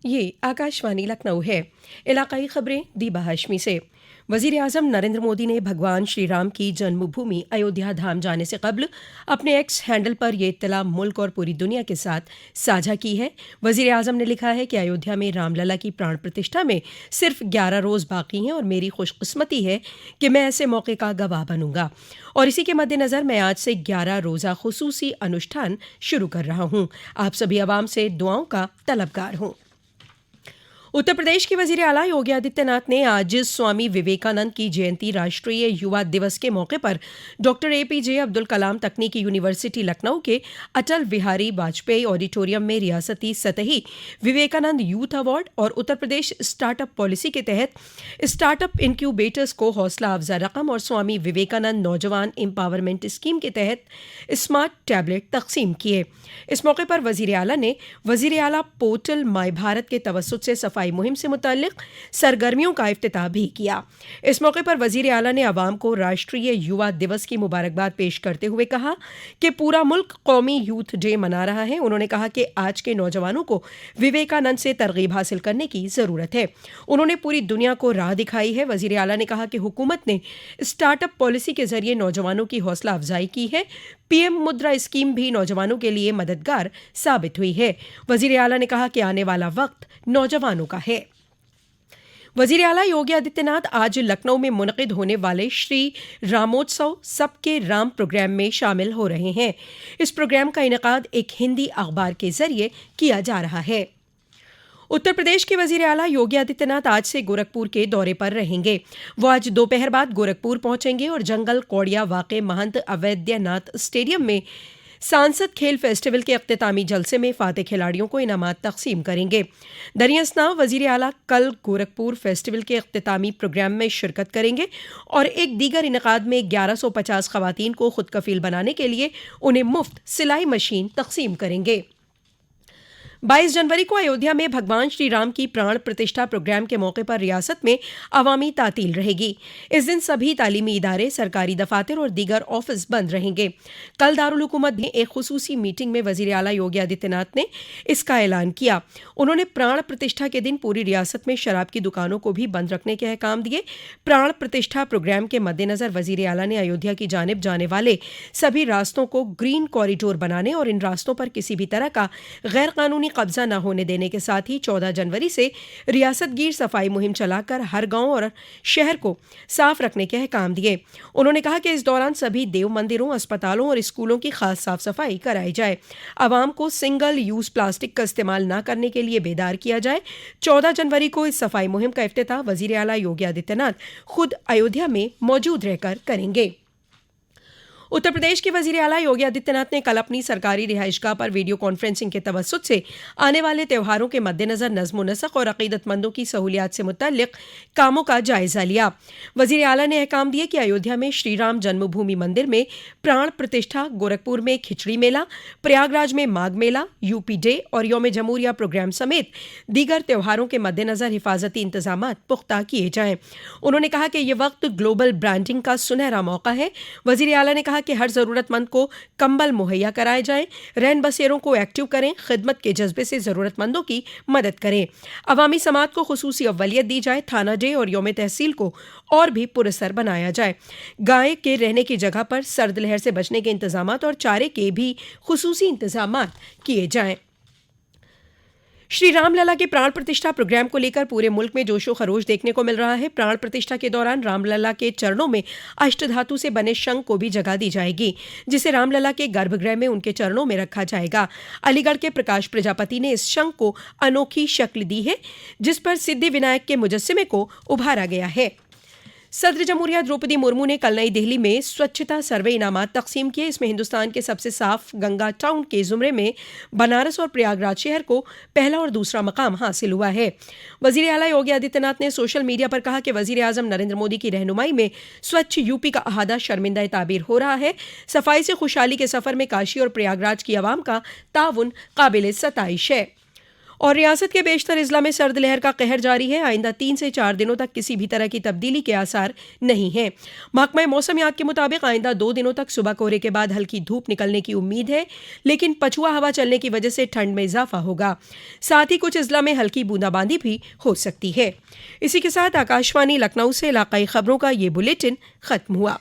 ये आकाशवाणी लखनऊ है। इलाकाई खबरें दीबा हाशमी से। वज़ीर आज़म नरेंद्र मोदी ने भगवान श्री राम की जन्मभूमि अयोध्या धाम जाने से कबल अपने एक्स हैंडल पर यह इत्तला मुल्क और पूरी दुनिया के साथ साझा की है। वज़ीर आज़म ने लिखा है कि अयोध्या में रामलला की प्राण प्रतिष्ठा में सिर्फ 11 रोज़ बाकी हैं और मेरी खुशकिस्मती है कि मैं ऐसे मौके का गवाह बनूंगा। और इसी के मद्देनज़र मैं आज से 11 रोज़ा खुसूसी अनुष्ठान शुरू कर रहा हूँ। आप सभी आवाम से दुआओं का तलबगार हूँ। उत्तर प्रदेश के वजीर आला योगी आदित्यनाथ ने आज स्वामी विवेकानंद की जयंती राष्ट्रीय युवा दिवस के मौके पर डॉक्टर APJ अब्दुल कलाम तकनीकी यूनिवर्सिटी लखनऊ के अटल बिहारी वाजपेयी ऑडिटोरियम में रियासती सतही विवेकानंद यूथ अवार्ड और उत्तर प्रदेश स्टार्टअप पॉलिसी के तहत स्टार्टअप इंक्यूबेटर्स को हौसला अफजा रकम और स्वामी विवेकानंद नौजवान एम्पावरमेंट स्कीम के तहत स्मार्ट टैबलेट तकसीम किए। इस मौके पर वजीर आला ने वजीर आला पोर्टल माई भारत के तवस्सुत से सफाई मुहिम से मुताल्लिक सरगर्मियों का इफ्तिताह भी किया। इस मौके पर वजीर आला ने अवाम को राष्ट्रीय युवा दिवस की मुबारकबाद पेश करते हुए कहा कि पूरा मुल्क कौमी यूथ डे मना रहा है। उन्होंने कहा कि आज के नौजवानों को विवेकानंद से तरगीब हासिल करने की ज़रूरत है। उन्होंने पूरी दुनिया को राह दिखाई है। वजीर आला ने कहा कि हुकूमत ने स्टार्टअप पॉलिसी के जरिए नौजवानों की हौसला अफजाई की है। PM मुद्रा स्कीम भी नौजवानों के लिए मददगार साबित हुई है। वजीर आला ने कहा कि आने वाला वक्त नौजवानों का है। वजीर आला योगी आदित्यनाथ आज लखनऊ में मुनक़िद होने वाले श्री रामोत्सव सबके राम प्रोग्राम में शामिल हो रहे हैं। इस प्रोग्राम का इनेकाद एक हिंदी अखबार के जरिए किया जा रहा है। उत्तर प्रदेश के वजीर आला योगी आदित्यनाथ आज से गोरखपुर के दौरे पर रहेंगे। वो आज दोपहर बाद गोरखपुर पहुंचेंगे और जंगल कौड़िया वाक़े महंत अवैद्यनाथ स्टेडियम में सांसद खेल फेस्टिवल के अख्तितामी जलसे में फाते खिलाड़ियों को इनामात तकसीम करेंगे। दरियास्नाव वजीर आला कल गोरखपुर फेस्टिवल के अख्तितामी प्रोग्राम में शिरकत करेंगे और एक दीगर इनकाद में 1150 खवातीन को खुद कफील बनाने के लिए उन्हें मुफ्त सिलाई मशीन तकसीम करेंगे। 22 जनवरी को अयोध्या में भगवान श्री राम की प्राण प्रतिष्ठा प्रोग्राम के मौके पर रियासत में अवामी तातील रहेगी। इस दिन सभी तालीमी इदारे, सरकारी दफातर और दीगर ऑफिस बंद रहेंगे। कल दारुल हुकूमत में एक खुसूसी मीटिंग में वजीर आला योगी आदित्यनाथ ने इसका ऐलान किया। उन्होंने प्राण प्रतिष्ठा के दिन पूरी रियासत में शराब की दुकानों को भी बंद रखने के अहकाम दिए। प्राण प्रतिष्ठा प्रोग्राम के मद्देनजर वजीर आला ने अयोध्या की जानिब जाने वाले सभी रास्तों को ग्रीन कॉरिडोर बनाने और इन रास्तों पर किसी भी तरह का गैर कानूनी कब्जा न होने देने के साथ ही 14 जनवरी से रियासत गिर सफाई मुहिम चलाकर हर गांव और शहर को साफ रखने के अहकाम दिए। उन्होंने कहा कि इस दौरान सभी देव मंदिरों, अस्पतालों और स्कूलों की खास साफ सफाई कराई जाए। आवाम को सिंगल यूज प्लास्टिक का इस्तेमाल न करने के लिए बेदार किया जाए। 14 जनवरी को इस सफाई मुहिम का इफ्तिताह वजीर आला योगी आदित्यनाथ खुद अयोध्या में मौजूद रहकर करेंगे। उत्तर प्रदेश के वजीर आला योगी आदित्यनाथ ने कल अपनी सरकारी रिहाइशगाह पर वीडियो कॉन्फ्रेंसिंग के तवस्सुत से आने वाले त्योहारों के मद्देनजर नज़्म नसक और अकीदतमंदों की सहूलियात से मुतल्लिक कामों का जायजा लिया। वजीर आला ने अहकाम दिए कि अयोध्या में श्री राम जन्मभूमि मंदिर में प्राण प्रतिष्ठा, गोरखपुर में खिचड़ी मेला, प्रयागराज में माघ मेला, यूपी डे और यौम जमहूरिया प्रोग्राम समेत दीगर त्योहारों के मद्देनजर हिफाजती इंतजाम पुख्ता किए जाएं। उन्होंने कहा कि यह वक्त ग्लोबल ब्रांडिंग का सुनहरा मौका है। वजीर आला ने कहा कि हर जरूरतमंद को कंबल मुहैया कराए जाएं, रैन बसेरों को एक्टिव करें, खिदमत के जज्बे से जरूरतमंदों की मदद करें, अवामी समात को खुसूसी अव्वलियत दी जाए, थाना डे और यौम तहसील को और भी पुरस्सर बनाया जाए, गाय के रहने की जगह पर सर्द लहर से बचने के इंतजामात और चारे के भी खुसूसी इंतजामात किए जाएं। श्री रामलला के प्राण प्रतिष्ठा प्रोग्राम को लेकर पूरे मुल्क में जोशो खरोश देखने को मिल रहा है। प्राण प्रतिष्ठा के दौरान रामलला के चरणों में अष्टधातु से बने शंख को भी जगह दी जाएगी, जिसे रामलला के गर्भगृह में उनके चरणों में रखा जाएगा। अलीगढ़ के प्रकाश प्रजापति ने इस शंख को अनोखी शक्ल दी है, जिस पर सिद्धि विनायक के मुजस्सिमे को उभारा गया है। सदर जमहूरिया द्रौपदी मुर्मू ने कल नई दिल्ली में स्वच्छता सर्वे इनामात तकसीम किए। इसमें हिंदुस्तान के सबसे साफ गंगा टाउन के जुमरे में बनारस और प्रयागराज शहर को पहला और दूसरा मकाम हासिल हुआ है। वजीर आला योगी आदित्यनाथ ने सोशल मीडिया पर कहा कि वजीर आजम नरेंद्र मोदी की रहनुमाई में स्वच्छ यूपी का अहादा शर्मिंदा ताबीर हो रहा है। सफाई से खुशहाली के सफर में काशी और प्रयागराज की आवाम का ताउन काबिल सताइश है। और रियासत के बेशतर अजला में सर्द लहर का कहर जारी है। आइंदा 3 से 4 दिनों तक किसी भी तरह की तब्दीली के आसार नहीं हैं। महकमा मौसमियात के मुताबिक आइंदा 2 दिनों तक सुबह कोहरे के बाद हल्की धूप निकलने की उम्मीद है, लेकिन पछुआ हवा चलने की वजह से ठंड में इजाफा होगा। साथ ही कुछ अजला में हल्की बूंदाबांदी भी हो सकती है। इसी के साथ आकाशवाणी लखनऊ से इलाकाई खबरों का ये बुलेटिन खत्म हुआ।